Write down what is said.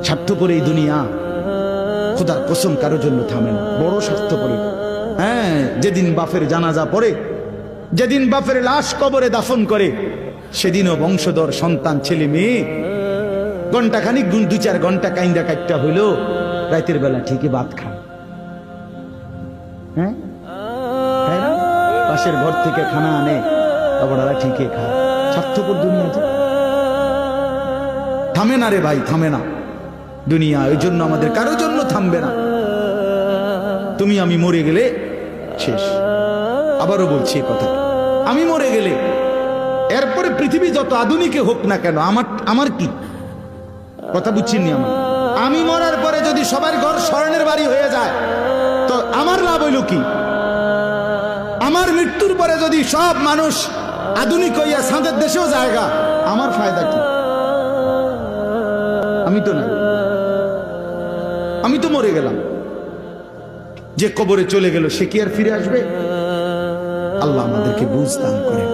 স্বার্থপর এই দুনিয়া খোদার কসম কারোর জন্য থামে না, বড় স্বার্থপর। হ্যাঁ, যেদিন বাপের জানাজা পড়ে, যেদিন বাপের লাশ কবরে দাফন করে, সেদিনও বংশধর সন্তান ছেলে মেয়ে ঘন্টাখানিক 2-4 ঘন্টা কাইন্দা কাটটা হইলো, রাতের বেলা ঠিকই ভাত খায়। হ্যাঁ, পাশের ঘর থেকে খানা আনে, ওরা ঠিকই খায়। স্বার্থপর দুনিয়াতে থামে না রে ভাই, থামে না দুনিয়া। ওই জন্য আমাদের কারোর জন্য থামবে না। তুমি আমি মরে গেলে শেষ। আবারও বলছি কথা, আমি মরে গেলে এরপরে পৃথিবী যত আধুনিকে হোক না কেন, আমার কি কথা বুঝছেন? আমি মরার পরে যদি সবার ঘর স্বর্ণের বাড়ি হয়ে যায় তো আমার লাভ হইল কি? আমার মৃত্যুর পরে যদি সব মানুষ আধুনিক হইয়া সাঁদের দেশেও জায়গা, আমার ফায়দা কি? আমি তো না, আমি তো মরে গেলাম। যে কবরে চলে গেল সে কি আর ফিরে আসবে? আল্লাহ আমাদেরকে বুঝ দান করেন।